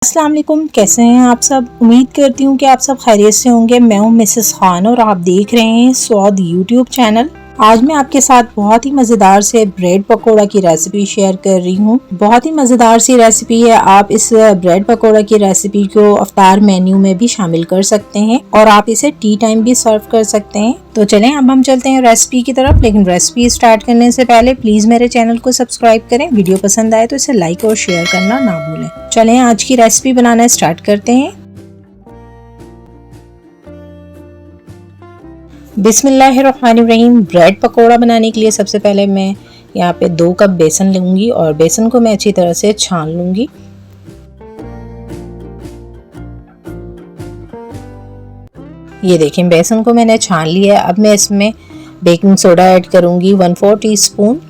अस्सलाम वालेकुम, कैसे हैं आप सब। उम्मीद करती हूँ कि आप सब खैरियत से होंगे। मैं हूँ मिसेस खान और आप देख रहे हैं स्वाद यूट्यूब चैनल। आज मैं आपके साथ बहुत ही मज़ेदार से ब्रेड पकोड़ा की रेसिपी शेयर कर रही हूँ। बहुत ही मज़ेदार सी रेसिपी है। आप इस ब्रेड पकोड़ा की रेसिपी को अफ्तार मेन्यू में भी शामिल कर सकते हैं और आप इसे टी टाइम भी सर्व कर सकते हैं। तो चलें अब हम चलते हैं रेसिपी की तरफ। लेकिन रेसिपी स्टार्ट करने से पहले प्लीज़ मेरे चैनल को सब्सक्राइब करें। वीडियो पसंद आए तो इसे लाइक और शेयर करना ना भूलें। चलें आज की रेसिपी बनाना स्टार्ट करते हैं। बिस्मिल्लाहिर्रहमानिर्रहीम। ब्रेड पकोड़ा बनाने के लिए सबसे पहले मैं यहाँ पे 2 कप बेसन लूँगी और बेसन को मैं अच्छी तरह से छान लूँगी। ये देखें बेसन को मैंने छान लिया है। अब मैं इसमें बेकिंग सोडा ऐड करूँगी 1/4 टीस्पून।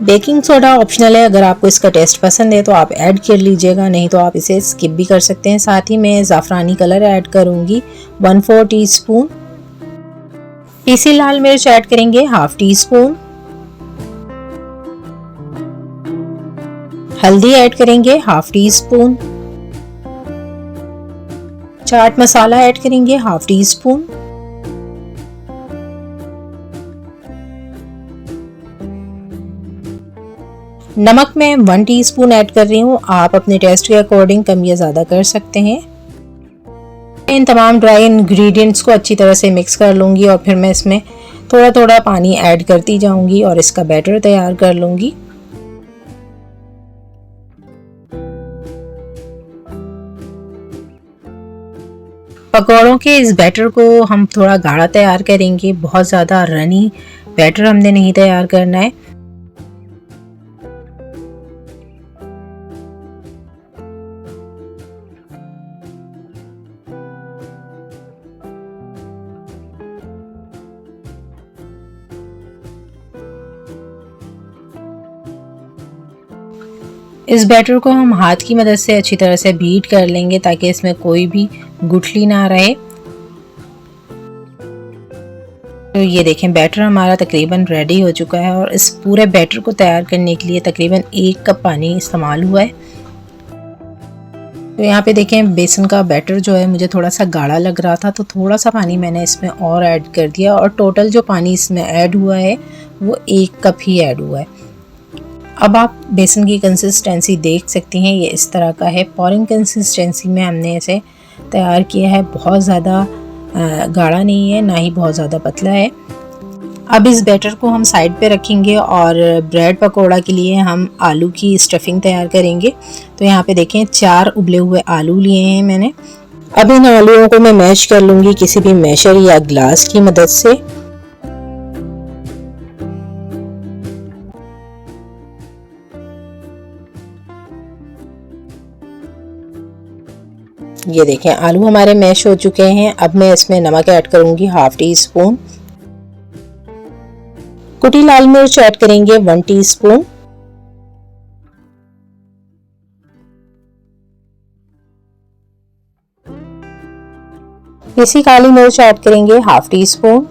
बेकिंग सोडा ऑप्शनल है, अगर आपको इसका टेस्ट पसंद है तो आप ऐड कर लीजिएगा, नहीं तो आप इसे स्किप भी कर सकते हैं। साथ ही मैं ज़ाफ़रानी कलर ऐड करूँगी 1/4 टीस्पून। पीसी लाल मिर्च ऐड करेंगे 1/2 टीस्पून। हल्दी ऐड करेंगे 1/2 टीस्पून। चाट मसाला ऐड करेंगे 1/2 टीस्पून। नमक मैं 1 टीस्पून ऐड कर रही हूँ, आप अपने टेस्ट के अकॉर्डिंग कम या ज़्यादा कर सकते हैं। इन तमाम ड्राई इंग्रेडिएंट्स को अच्छी तरह से मिक्स कर लूँगी और फिर मैं इसमें थोड़ा थोड़ा पानी ऐड करती जाऊँगी और इसका बैटर तैयार कर लूँगी। पकौड़ों के इस बैटर को हम थोड़ा गाढ़ा तैयार करेंगे, बहुत ज़्यादा रनी बैटर हमने नहीं तैयार करना है। इस बैटर को हम हाथ की मदद से अच्छी तरह से बीट कर लेंगे ताकि इसमें कोई भी गुठली ना रहे। तो ये देखें बैटर हमारा तकरीबन रेडी हो चुका है और इस पूरे बैटर को तैयार करने के लिए तकरीबन 1 कप पानी इस्तेमाल हुआ है। तो यहाँ पे देखें बेसन का बैटर जो है मुझे थोड़ा सा गाढ़ा लग रहा था, तो थोड़ा सा पानी मैंने इसमें और ऐड कर दिया और टोटल जो पानी इसमें ऐड हुआ है वो 1 कप ही ऐड हुआ है। अब आप बेसन की कंसिस्टेंसी देख सकती हैं, ये इस तरह का है। पोरिंग कंसिस्टेंसी में हमने इसे तैयार किया है, बहुत ज़्यादा गाढ़ा नहीं है ना ही बहुत ज़्यादा पतला है। अब इस बैटर को हम साइड पे रखेंगे और ब्रेड पकोड़ा के लिए हम आलू की स्टफिंग तैयार करेंगे। तो यहाँ पे देखें 4 उबले हुए आलू लिए हैं मैंने। अब इन आलूओं को मैं मैश कर लूँगी किसी भी मैशर या ग्लास की मदद से। ये देखें आलू हमारे मैश हो चुके हैं। अब मैं इसमें नमक ऐड करूंगी 1/2 टीस्पून। कुटी लाल मिर्च ऐड करेंगे 1 टीस्पून। पीसी काली मिर्च ऐड करेंगे 1/2 टीस्पून।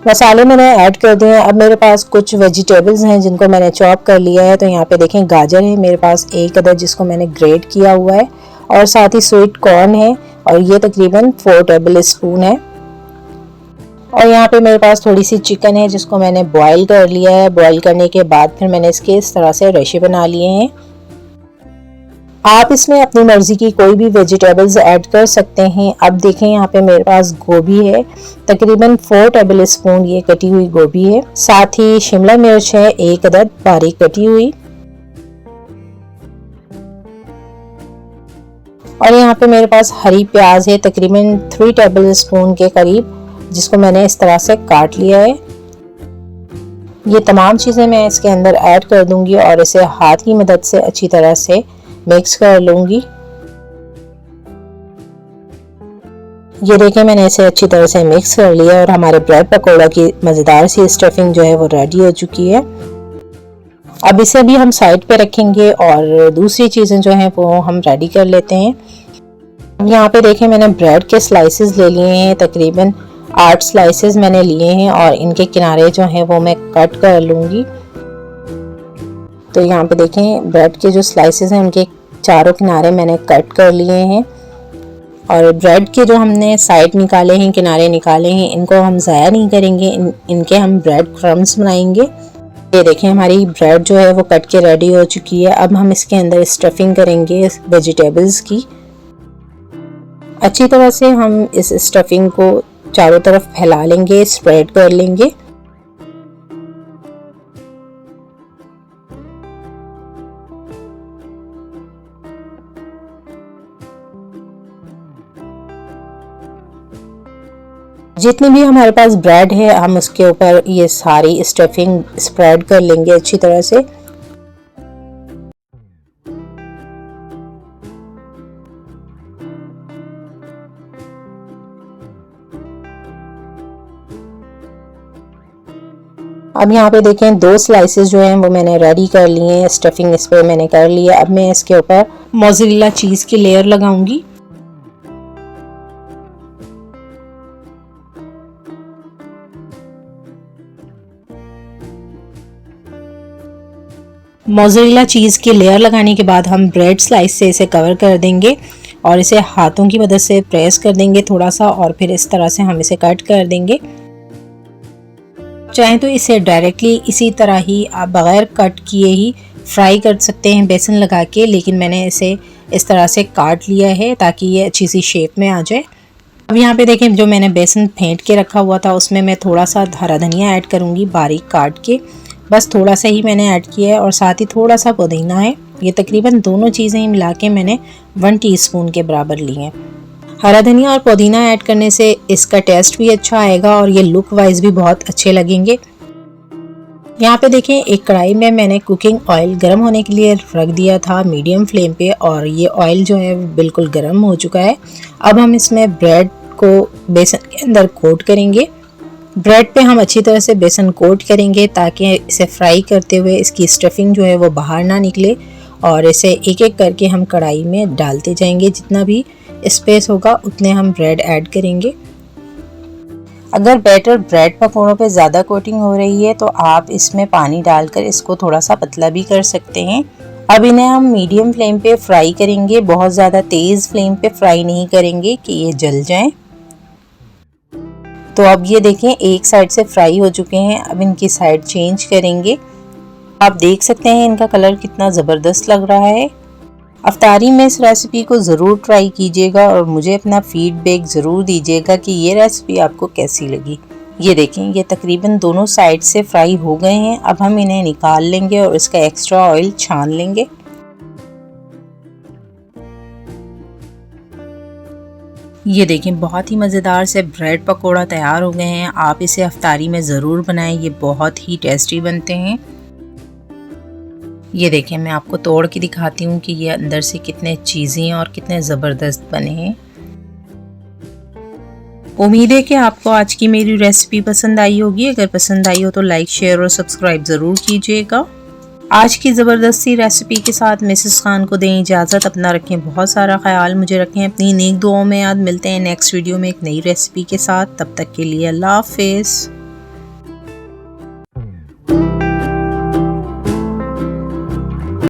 मसाले मैंने ऐड कर दिए हैं। अब मेरे पास कुछ वेजिटेबल्स हैं जिनको मैंने चॉप कर लिया है। तो यहाँ पे देखें गाजर है मेरे पास 1 अदद जिसको मैंने ग्रेट किया हुआ है और साथ ही स्वीट कॉर्न है और ये तकरीबन 4 टेबल स्पून है। और यहाँ पे मेरे पास थोड़ी सी चिकन है जिसको मैंने बॉईल कर लिया है। बॉईल करने के बाद फिर मैंने इसके इस तरह से रेशे बना लिए हैं। आप इसमें अपनी मर्जी की कोई भी वेजिटेबल्स ऐड कर सकते हैं। अब देखें यहाँ पे मेरे पास गोभी है, तकरीबन 4 टेबल स्पून ये कटी हुई गोभी है। साथ ही शिमला मिर्च है 1 अदद बारीक कटी हुई। और यहाँ पे मेरे पास हरी प्याज है तकरीबन 3 टेबल स्पून के करीब, जिसको मैंने इस तरह से काट लिया है। ये तमाम चीज़ें मैं इसके अंदर ऐड कर दूंगी और इसे हाथ की मदद से अच्छी तरह से मिक्स कर लूंगी। ये देखें मैंने इसे अच्छी तरह से मिक्स कर लिया और हमारे ब्रेड पकोड़ा की मज़ेदार सी स्टफिंग जो है वो रेडी हो चुकी है। अब इसे भी हम साइड पे रखेंगे और दूसरी चीज़ें जो हैं वो हम रेडी कर लेते हैं। यहाँ पे देखें मैंने ब्रेड के स्लाइसेस ले लिए हैं, तकरीबन 8 स्लाइसेस मैंने लिए हैं और इनके किनारे जो हैं वो मैं कट कर लूँगी। तो यहाँ पे देखें ब्रेड के जो स्लाइसेस हैं उनके चारों किनारे मैंने कट कर लिए हैं। और ब्रेड के जो हमने साइड निकाले हैं, किनारे निकाले हैं, इनको हम ज़ाया नहीं करेंगे, इनके हम ब्रेड क्रम्स बनाएंगे। ये देखें हमारी ब्रेड जो है वो कट के रेडी हो चुकी है। अब हम इसके अंदर स्टफिंग करेंगे वेजिटेबल्स की। अच्छी तरह से हम इस स्टफिंग को चारों तरफ फैला लेंगे, स्प्रेड कर लेंगे। जितनी भी हमारे पास ब्रेड है हम उसके ऊपर ये सारी स्टफिंग स्प्रेड कर लेंगे अच्छी तरह से। अब यहाँ पे देखें 2 स्लाइसेस जो हैं वो मैंने रेडी कर लिए हैं, स्टफिंग इस पर मैंने कर लिया। अब मैं इसके ऊपर मोज़रेला चीज़ की लेयर लगाऊंगी। मोज़रेला चीज़ की लेयर लगाने के बाद हम ब्रेड स्लाइस से इसे कवर कर देंगे और इसे हाथों की मदद से प्रेस कर देंगे थोड़ा सा, और फिर इस तरह से हम इसे कट कर देंगे। चाहें तो इसे डायरेक्टली इसी तरह ही आप बग़ैर कट किए ही फ्राई कर सकते हैं बेसन लगा के, लेकिन मैंने इसे इस तरह से काट लिया है ताकि ये अच्छी सी शेप में आ जाए। अब यहाँ पे देखें जो मैंने बेसन फेंट के रखा हुआ था उसमें मैं थोड़ा सा हरा धनिया ऐड करूँगी बारीक काट के, बस थोड़ा सा ही मैंने ऐड किया है, और साथ ही थोड़ा सा पुदीना है। ये तकरीबन दोनों चीज़ें मिला के मैंने 1 टीस्पून के बराबर ली हैं। हरा धनिया और पुदीना ऐड करने से इसका टेस्ट भी अच्छा आएगा और ये लुक वाइज भी बहुत अच्छे लगेंगे। यहाँ पे देखें एक कढ़ाई में मैंने कुकिंग ऑयल गर्म होने के लिए रख दिया था मीडियम फ्लेम पे, और ये ऑयल जो है बिल्कुल गर्म हो चुका है। अब हम इसमें ब्रेड को बेसन के अंदर कोट करेंगे। ब्रेड पे हम अच्छी तरह से बेसन कोट करेंगे ताकि इसे फ्राई करते हुए इसकी स्टफिंग जो है वो बाहर ना निकले, और इसे एक एक करके हम कढ़ाई में डालते जाएंगे। जितना भी स्पेस होगा उतने हम ब्रेड ऐड करेंगे। अगर बैटर ब्रेड पकौड़ों पे ज़्यादा कोटिंग हो रही है तो आप इसमें पानी डालकर इसको थोड़ा सा पतला भी कर सकते हैं। अब इन्हें हम मीडियम फ्लेम पे फ्राई करेंगे, बहुत ज़्यादा तेज़ फ्लेम पे फ्राई नहीं करेंगे कि ये जल जाएं। तो अब ये देखें एक साइड से फ्राई हो चुके हैं। अब इनकी साइड चेंज करेंगे। आप देख सकते हैं इनका कलर कितना ज़बरदस्त लग रहा है। अफ्तारी में इस रेसिपी को ज़रूर ट्राई कीजिएगा और मुझे अपना फीडबैक ज़रूर दीजिएगा कि ये रेसिपी आपको कैसी लगी। ये देखें ये तकरीबन दोनों साइड से फ्राई हो गए हैं। अब हम इन्हें निकाल लेंगे और इसका एक्स्ट्रा ऑयल छान लेंगे। ये देखें बहुत ही मज़ेदार से ब्रेड पकोड़ा तैयार हो गए हैं। आप इसे अफ्तारी में ज़रूर बनाएं, ये बहुत ही टेस्टी बनते हैं। ये देखें मैं आपको तोड़ के दिखाती हूँ कि ये अंदर से कितने चीज़ी और कितने ज़बरदस्त बने हैं। उम्मीद है कि आपको आज की मेरी रेसिपी पसंद आई होगी। अगर पसंद आई हो तो लाइक शेयर और सब्सक्राइब ज़रूर कीजिएगा। आज की ज़बरदस्ती रेसिपी के साथ मिसेस खान को दें इजाज़त। अपना रखें बहुत सारा ख्याल, मुझे रखें अपनी नेक दुआओं में याद। मिलते हैं नेक्स्ट वीडियो में एक नई रेसिपी के साथ। तब तक के लिए अल्लाह हाफ़िज़।